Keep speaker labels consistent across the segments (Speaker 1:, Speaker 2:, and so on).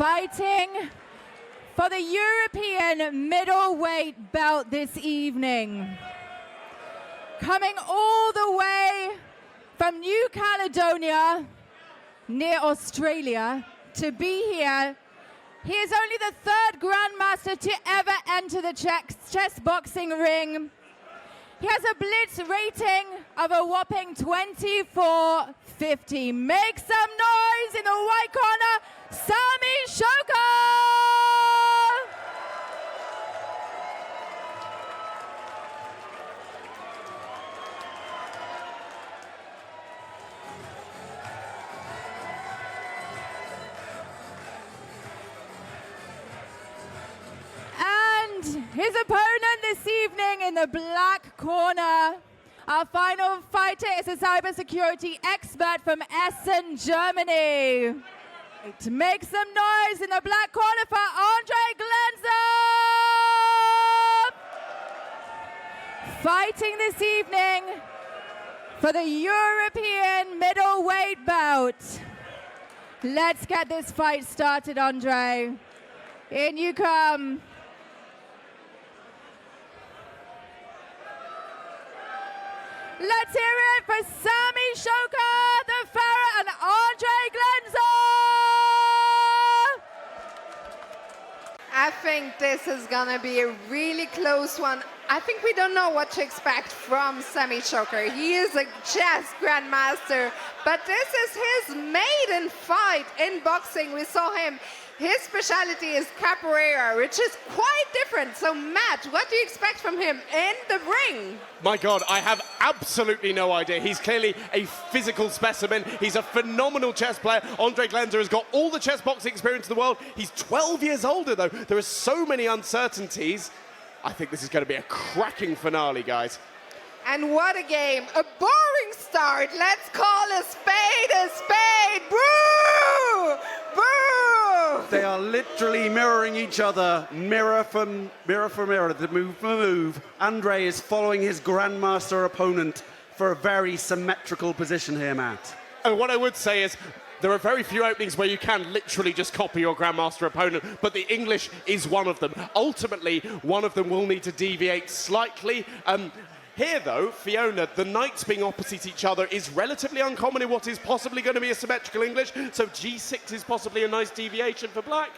Speaker 1: Fighting for the European middleweight belt this evening. Coming all the way from New Caledonia, near Australia, to be here. He is only the third grandmaster to ever enter the chess boxing ring. He has a blitz rating of a whopping 24.50. Make some noise in the white corner, Samy Shoker! His opponent this evening in the black corner. Our final fighter is a cybersecurity expert from Essen, Germany. To make some noise in the black corner for Glenzer! Fighting this evening for the European middleweight bout. Let's get this fight started, Andre. In you come. Let's hear it for Samy Shoker, the Pharaoh, and Glenzer!
Speaker 2: I think this is gonna be a really close one. I think we don't know what to expect from Samy Shoker. He is a chess grandmaster, but this is his maiden fight in boxing. We saw him. His specialty is capoeira, which is quite different. So, Matt, what do you expect from him in the ring?
Speaker 3: My God, I have absolutely no idea. He's clearly a physical specimen. He's a phenomenal chess player. Glenzer has got all the chess boxing experience in the world. He's 12 years older, though. There are so many uncertainties. I think this is going to be a cracking finale, guys.
Speaker 2: And what a game. A boring start. Let's call a spade a spade. Boo! Boo!
Speaker 4: They are literally mirroring each other, mirror for mirror, the move for move. Andre is following his grandmaster opponent for a very symmetrical position here, Matt.
Speaker 3: And what I would say is, there are very few openings where you can literally just copy your grandmaster opponent, but the English is one of them. Ultimately, one of them will need to deviate slightly. Here, though, Fiona, the knights being opposite each other is relatively uncommon in what is possibly going to be a symmetrical English, so G6 is possibly a nice deviation for black.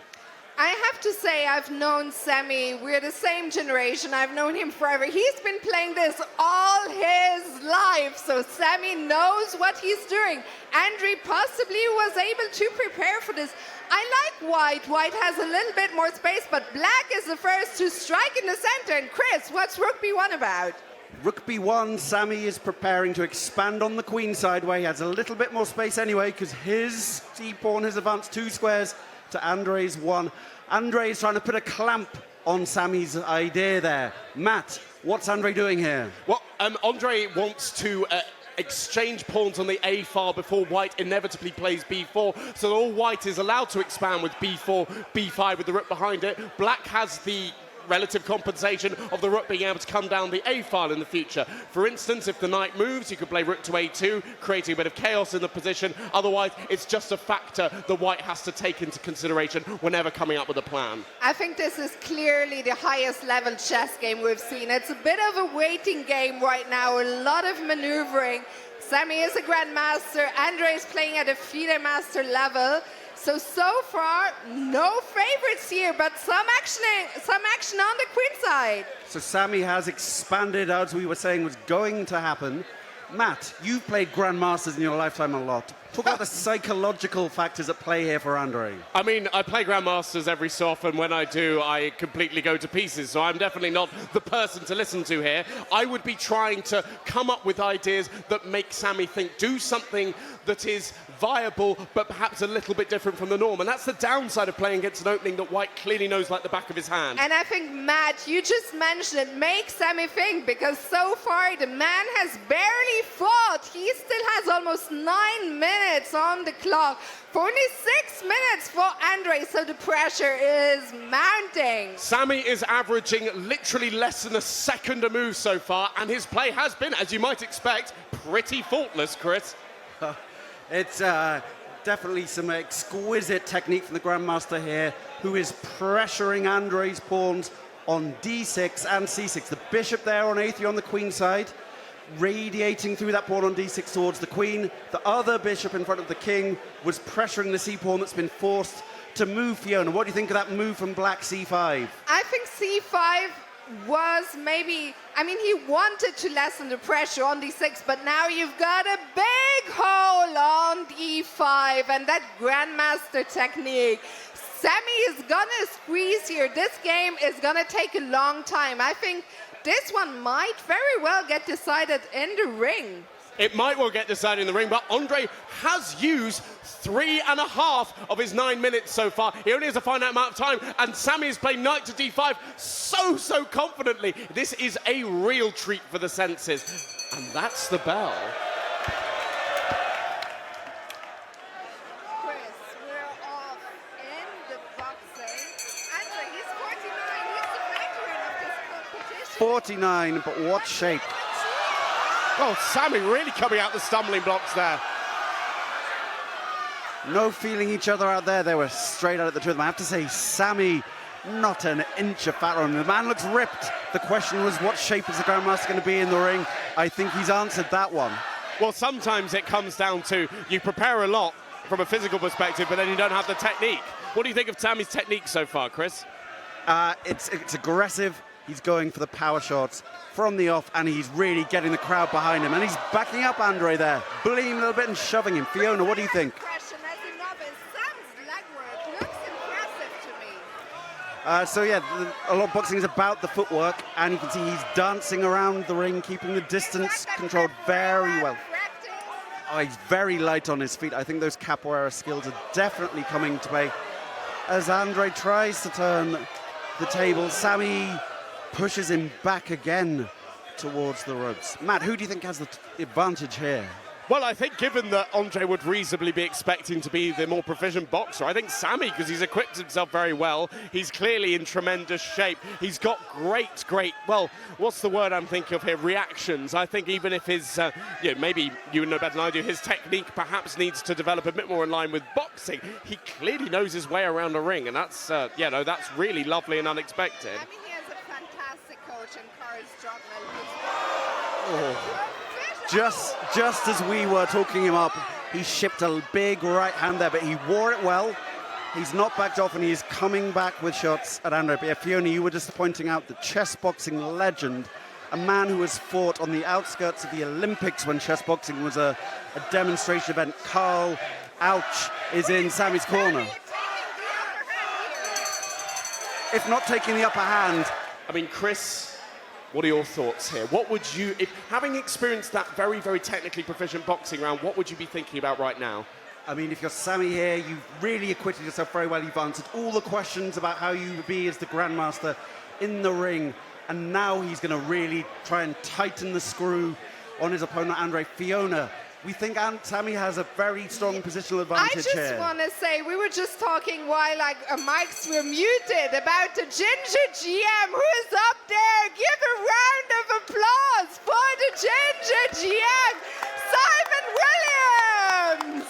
Speaker 2: I have to say, I've known Samy. We're the same generation. I've known him forever. He's been playing this all his life, so Samy knows what he's doing. Andre possibly was able to prepare for this. I like white. White has a little bit more space, but black is the first to strike in the center. And Chris, what's Rook B1 about?
Speaker 4: Rook B1, Samy is preparing to expand on the queen side where he has a little bit more space anyway because his d-pawn has advanced 2 squares to Andre's 1. Andre is trying to put a clamp on Samy's idea there. Matt, what's Andre doing here?
Speaker 3: Well, Andre wants to exchange pawns on the A file before white inevitably plays B4, so that all white is allowed to expand with B4, B5 with the rook behind it. Black has the relative compensation of the rook being able to come down the A file in the future. For instance, if the knight moves, you could play rook to A2, creating a bit of chaos in the position. Otherwise, it's just a factor that white has to take into consideration whenever coming up with a plan.
Speaker 2: I think this is clearly the highest level chess game we've seen. It's a bit of a waiting game right now, a lot of maneuvering. Samy is a grandmaster, Andre is playing at a FIDE master level. So far, no favorites here, but some action on the queen side.
Speaker 4: So Samy has expanded, as we were saying was going to happen. Matt, you've played grandmasters in your lifetime a lot. Talk about the psychological factors at play here for Andre.
Speaker 3: I mean, I play grandmasters every so often. When I do, I completely go to pieces. So I'm definitely not the person to listen to here. I would be trying to come up with ideas that make Samy think, do something that is viable, but perhaps a little bit different from the norm. And that's the downside of playing against an opening that white clearly knows like the back of his hand.
Speaker 2: And I think, Matt, you just mentioned it, make Samy think, because so far the man has barely fought. He still has almost 9 minutes on the clock. For only 6 minutes for Andre, so the pressure is mounting.
Speaker 3: Samy is averaging literally less than a second a move so far, and his play has been, as you might expect, pretty faultless, Chris.
Speaker 4: It's Definitely some exquisite technique from the Grandmaster here, who is pressuring Andrei's pawns on d6 and c6. The bishop there on a3 on the queen side, radiating through that pawn on d6 towards the queen. The other bishop in front of the king was pressuring the c-pawn that's been forced to move Fiona. What do you think of that move from black c5?
Speaker 2: I think c5 was maybe, I mean, he wanted to lessen the pressure on d6, but now you've got a big hole on e5, and that Grandmaster technique. Samy is gonna squeeze here. This game is gonna take a long time. I think this one might very well get decided in the ring.
Speaker 3: It might well get decided in the ring, but Andre has used 3.5 of his 9 minutes so far. He only has a finite amount of time, and Samy is playing knight to d5 so confidently. This is a real treat for the senses. And that's the bell.
Speaker 2: Chris, we're off in the boxing. Andre, he's 49. He's the veteran of this competition.
Speaker 4: 49, but what shape.
Speaker 3: Oh, Samy really coming out the stumbling blocks there.
Speaker 4: No feeling each other out there. They were straight out at the two of them. I have to say, Samy, not an inch of fat on him. The man looks ripped. The question was, what shape is the Grandmaster going to be in the ring? I think he's answered that one.
Speaker 3: Well, sometimes it comes down to you prepare a lot from a physical perspective, but then you don't have the technique. What do you think of Samy's technique so far, Chris?
Speaker 4: It's aggressive. He's going for the power shots from the off, and he's really getting the crowd behind him. And he's backing up Andre there, bullying him a little bit and shoving him. Fiona, what do you think?
Speaker 2: As a novice, Sam's legwork looks impressive to me.
Speaker 4: So yeah, a lot of boxing is about the footwork, and you can see he's dancing around the ring, keeping the distance controlled very well. Oh, he's very light on his feet. I think those capoeira skills are definitely coming to play. As Andre tries to turn the table, Samy pushes him back again towards the ropes. Matt, who do you think has the advantage here?
Speaker 3: Well, I think given that Andre would reasonably be expecting to be the more proficient boxer, I think Samy, because he's equipped himself very well, he's clearly in tremendous shape. He's got great, well, what's the word I'm thinking of here? Reactions. I think even if his, maybe you know better than I do, his technique perhaps needs to develop a bit more in line with boxing. He clearly knows his way around the ring, and that's, that's really lovely and unexpected.
Speaker 2: I mean, he has a fantastic coach in Carl Strotman.
Speaker 4: Oh. Just as we were talking him up, he shipped a big right hand there, but he wore it well. He's not backed off, and he's coming back with shots at Andre. But yeah, Fiona, you were just pointing out the chess boxing legend, a man who has fought on the outskirts of the Olympics when chess boxing was a demonstration event. Carl, ouch, is in Samy's corner. If not taking the upper hand.
Speaker 3: I mean, Chris, what are your thoughts here? What would you, if having experienced that very, very technically proficient boxing round, what would you be thinking about right now?
Speaker 4: I mean, if you're Samy here, you've really acquitted yourself very well. You've answered all the questions about how you would be as the Grandmaster in the ring. And now he's going to really try and tighten the screw on his opponent, Andre. Fiona, we think Samy has a very strong positional advantage here.
Speaker 2: I just want to say, we were just talking while mics were muted about the Ginger GM who is up there. Give a round of applause for the Ginger GM, Simon Williams.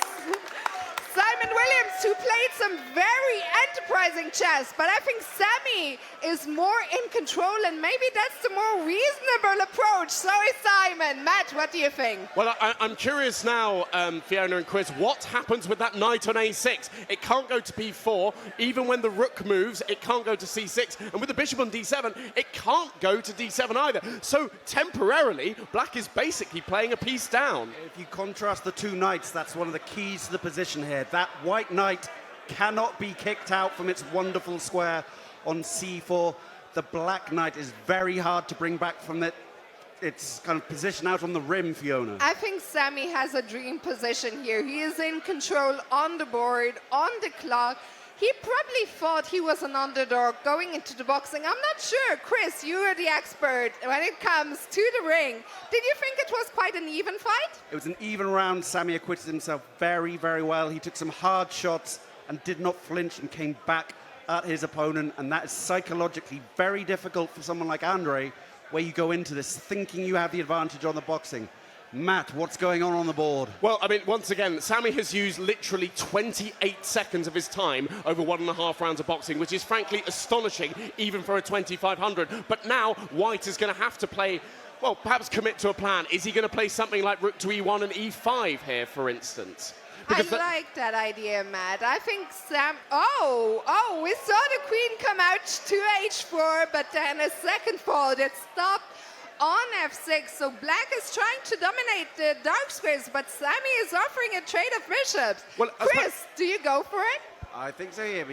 Speaker 2: Simon Williams, who played some very enterprising chess, but I think Samy is more in control, and maybe that's the more reasonable approach. So is Simon. Matt, what do you think?
Speaker 3: Well, I'm curious now, Fiona and Chris, what happens with that knight on a6? It can't go to b4. Even when the rook moves, it can't go to c6. And with the bishop on d7, it can't go to d7 either. So temporarily, black is basically playing a piece down.
Speaker 4: If you contrast the two knights, that's one of the keys to the position here. That white knight cannot be kicked out from its wonderful square on c4. The black knight is very hard to bring back from its kind of position out on the rim, Fiona.
Speaker 2: I think Samy has a dream position here. He is in control on the board, on the clock. He probably thought he was an underdog going into the boxing. I'm not sure. Chris, you are the expert when it comes to the ring. Did you think it was quite an even fight?
Speaker 4: It was an even round. Samy acquitted himself very, very well. He took some hard shots and did not flinch and came back at his opponent. And that is psychologically very difficult for someone like Andre, where you go into this thinking you have the advantage on the boxing. Matt, what's going on the board?
Speaker 3: Well, I mean, once again, Samy has used literally 28 seconds of his time over 1.5 rounds of boxing, which is frankly astonishing, even for a 2500. But now White is going to have to play, well, perhaps commit to a plan. Is he going to play something like rook to e1 and e5 here, for instance?
Speaker 2: Because I like that idea, Matt. I think Oh, we saw the queen come out to h4, but then a second fold. It stopped on f6, so black is trying to dominate the dark squares, but Samy is offering a trade of bishops. Well, Chris, do you go for it?
Speaker 4: I think so, yeah.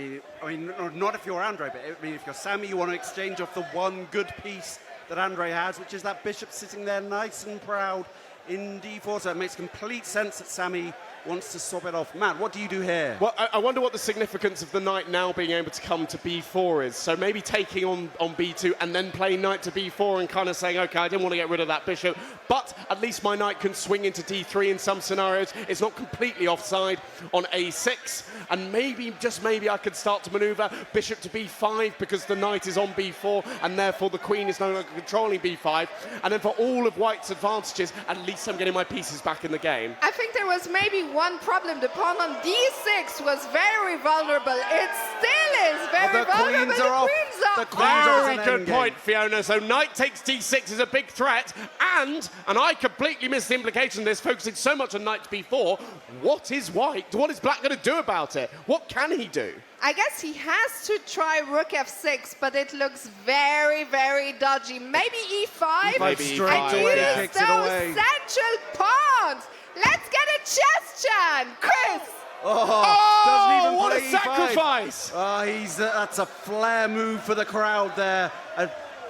Speaker 4: I mean, not if you're Andre, but I mean, if you're Samy, you want to exchange off the one good piece that Andre has, which is that bishop sitting there nice and proud in d4, so it makes complete sense that Samy wants to swap it off. Matt, what do you do here?
Speaker 3: Well, I wonder what the significance of the knight now being able to come to b4 is. So maybe taking on b2 and then playing knight to b4 and kind of saying, okay, I didn't want to get rid of that bishop, but at least my knight can swing into d3 in some scenarios. It's not completely offside on a6, and maybe, just maybe, I could start to maneuver bishop to b5 because the knight is on b4, and therefore the queen is no longer controlling b5. And then for all of White's advantages, at least I'm getting my pieces back in the game.
Speaker 2: I think there was maybe one problem. The pawn on d6 was very vulnerable. It still is very vulnerable.
Speaker 4: Queens are off.
Speaker 2: The queens
Speaker 4: are
Speaker 3: Very good point, Fiona. So knight takes d6 is a big threat, and I completely missed the implication of this, focusing so much on knight to b4. What is White? What is Black going to do about it? What can he do?
Speaker 2: I guess he has to try rook f6, but it looks very, very dodgy. Maybe e5?
Speaker 3: Maybe
Speaker 4: straight
Speaker 3: e5.
Speaker 2: And
Speaker 4: away,
Speaker 2: use
Speaker 4: kicks it
Speaker 2: those
Speaker 4: away.
Speaker 2: central pawns. Let's get a chess chant, Chris.
Speaker 4: Doesn't even
Speaker 3: what
Speaker 4: play
Speaker 3: a
Speaker 4: E5.
Speaker 3: sacrifice!
Speaker 4: That's a flair move for the crowd there.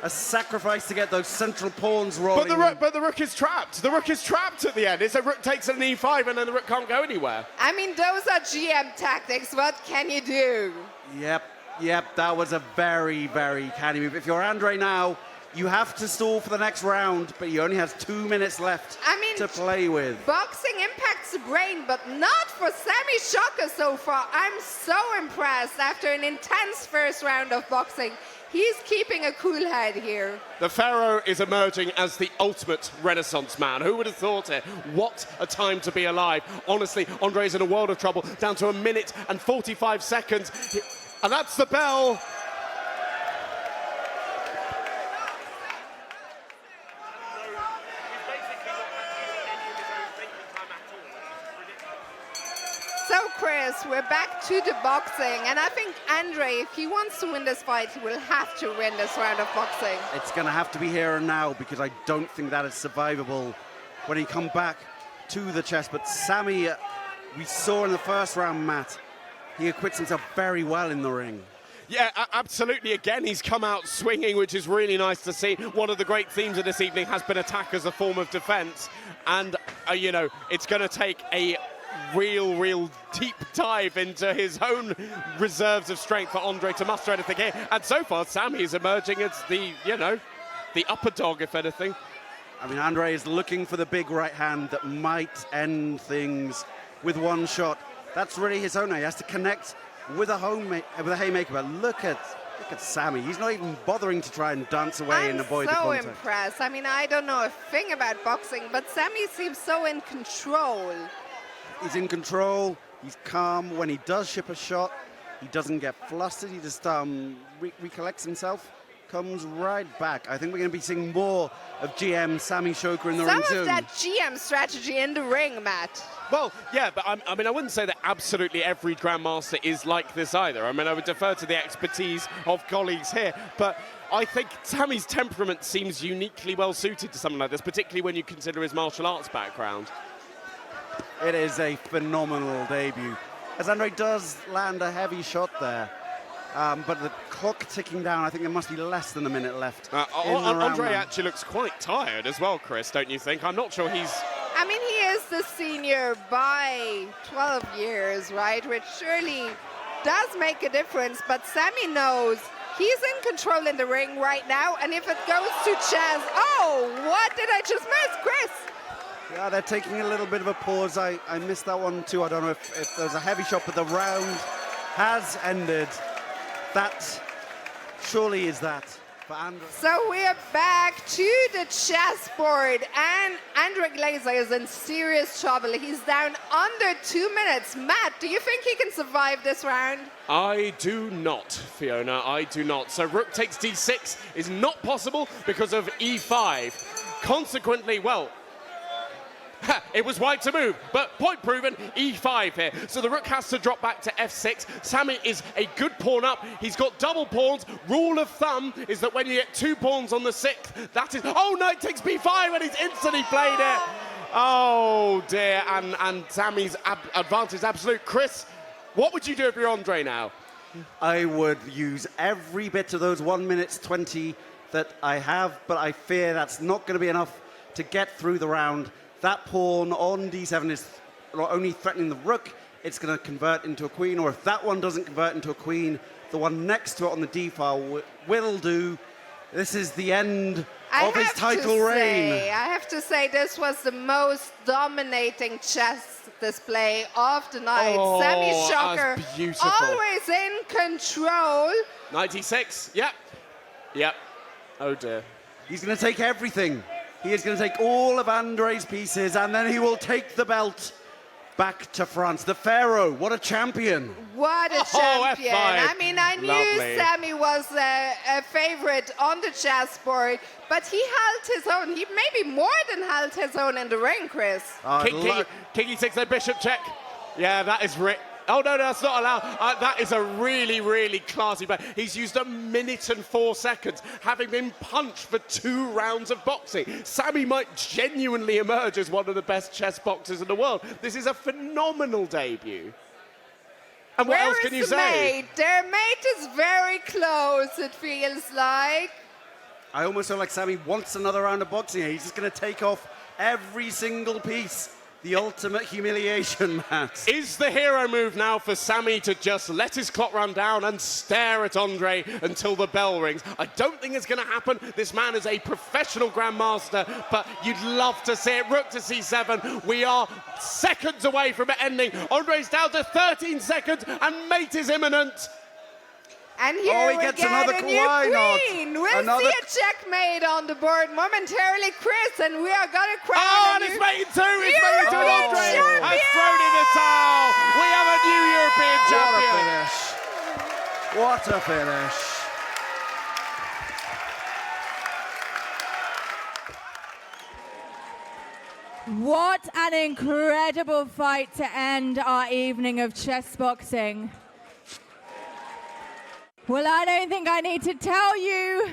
Speaker 4: A sacrifice to get those central pawns rolling.
Speaker 3: But the rook is trapped. The rook is trapped at the end. It's a rook takes an e5 and then the rook can't go anywhere.
Speaker 2: I mean, those are GM tactics. What can you do?
Speaker 4: Yep, that was a very, very canny move. If you're Andre now, you have to stall for the next round, but he only has 2 minutes left to play with.
Speaker 2: Boxing impacts the brain, but not for Samy Shoker so far. I'm so impressed after an intense first round of boxing. He's keeping a cool head here.
Speaker 3: The Pharaoh is emerging as the ultimate Renaissance man. Who would have thought it? What a time to be alive. Honestly, Andre's in a world of trouble, down to 1 minute and 45 seconds. And that's the bell.
Speaker 2: So, Chris, we're back to the boxing, and I think Andre, if he wants to win this fight, he will have to win this round of boxing.
Speaker 4: It's going to have to be here and now, because I don't think that is survivable when he come back to the chess. But Samy, we saw in the first round, Matt, he acquits himself very well in the ring.
Speaker 3: Yeah, absolutely. Again, he's come out swinging, which is really nice to see. One of the great themes of this evening has been attack as a form of defense. And, you know, it's going to take a real deep dive into his own reserves of strength for Andre to muster anything here. And so far, Samy is emerging as the, you know, the upper dog, if anything.
Speaker 4: I mean, Andre is looking for the big right hand that might end things with one shot. That's really his own. He has to connect with a haymaker. But look at Samy. He's not even bothering to try and dance away and avoid the contact.
Speaker 2: I'm so impressed. I mean, I don't know a thing about boxing, but Samy seems so in control.
Speaker 4: He's in control. He's calm. When he does ship a shot, he doesn't get flustered. He just recollects himself, comes right back. I think we're going to be seeing more of GM Samy Shoker in the ring soon.
Speaker 2: Some of that GM strategy in the ring, Matt.
Speaker 3: Well, yeah, but I mean, I wouldn't say that absolutely every Grandmaster is like this either. I mean, I would defer to the expertise of colleagues here, but I think Samy's temperament seems uniquely well suited to something like this, particularly when you consider his martial arts background.
Speaker 4: It is a phenomenal debut, as Andre does land a heavy shot there. But the clock ticking down, I think there must be less than a minute left.
Speaker 3: Andre actually looks quite tired as well, Chris, don't you think? I'm not sure he's...
Speaker 2: I mean, he is the senior by 12 years, right? Which surely does make a difference, but Samy knows he's in control in the ring right now, and if it goes to chess... Oh, what did I just miss, Chris?
Speaker 4: Yeah, they're taking a little bit of a pause. I missed that one too. I don't know if there's a heavy shot, but the round has ended. That surely is that for Andre.
Speaker 2: So we are back to the chessboard, and Andre Glenzer is in serious trouble. He's down under 2 minutes. Matt, do you think he can survive this round?
Speaker 3: I do not, Fiona, I do not. So rook takes d6 is not possible because of e5. Consequently, well, it was white to move, but point proven, e5 here. So the rook has to drop back to f6. Samy is a good pawn up. He's got double pawns. Rule of thumb is that when you get 2 pawns on the 6th, that is... Oh, knight takes b5, and he's instantly played it. Oh, dear, and Samy's advantage is absolute. Chris, what would you do if you're Andre now?
Speaker 4: I would use every bit of those 1 minute 20 that I have, but I fear that's not going to be enough to get through the round. That pawn on d7 is not only threatening the rook, it's going to convert into a queen, or if that one doesn't convert into a queen, the one next to it on the d file will do. This is the end of his title reign.
Speaker 2: I have to say, this was the most dominating chess display of the night.
Speaker 3: Oh,
Speaker 2: Samy Shoker,
Speaker 3: that's beautiful.
Speaker 2: always in control.
Speaker 3: 96, yep. Yep. Oh, dear.
Speaker 4: He's going to take everything. He is going to take all of Andre's pieces, and then he will take the belt back to France. The Pharaoh, what a champion.
Speaker 2: What a champion.
Speaker 3: F5.
Speaker 2: I mean, I knew
Speaker 3: Lovely.
Speaker 2: Samy was a favorite on the chessboard, but he held his own. He maybe more than held his own in the ring, Chris.
Speaker 3: King e6, then bishop check. Yeah, that is Oh, no, that's not allowed. That is a really, really classy play. He's used 1 minute and 4 seconds, having been punched for 2 rounds of boxing. Samy might genuinely emerge as one of the best chess boxers in the world. This is a phenomenal debut. And what else can you say?
Speaker 2: Mate? Their mate is very close, it feels like.
Speaker 4: I almost feel like Samy wants another round of boxing here. He's just going to take off every single piece. The ultimate humiliation, Matt.
Speaker 3: Is the hero move now for Samy to just let his clock run down and stare at Andre until the bell rings? I don't think it's going to happen. This man is a professional grandmaster, but you'd love to see it. Rook to c7. We are seconds away from it ending. Andre's down to 13 seconds, and mate is imminent.
Speaker 2: And here
Speaker 4: he gets another
Speaker 2: a new queen. We'll see a checkmate on the board momentarily, Chris, and we are going to crown
Speaker 3: Oh, and it's mating too. It's mating too. Andre has thrown in the towel. We have a new European champion.
Speaker 4: What a finish.
Speaker 1: What an incredible fight to end our evening of chess boxing. Well, I don't think I need to tell you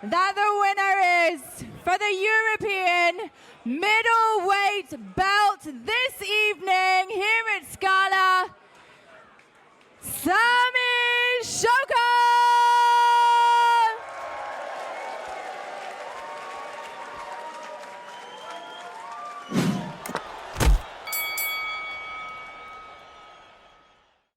Speaker 1: that the winner is, for the European middleweight belt this evening, here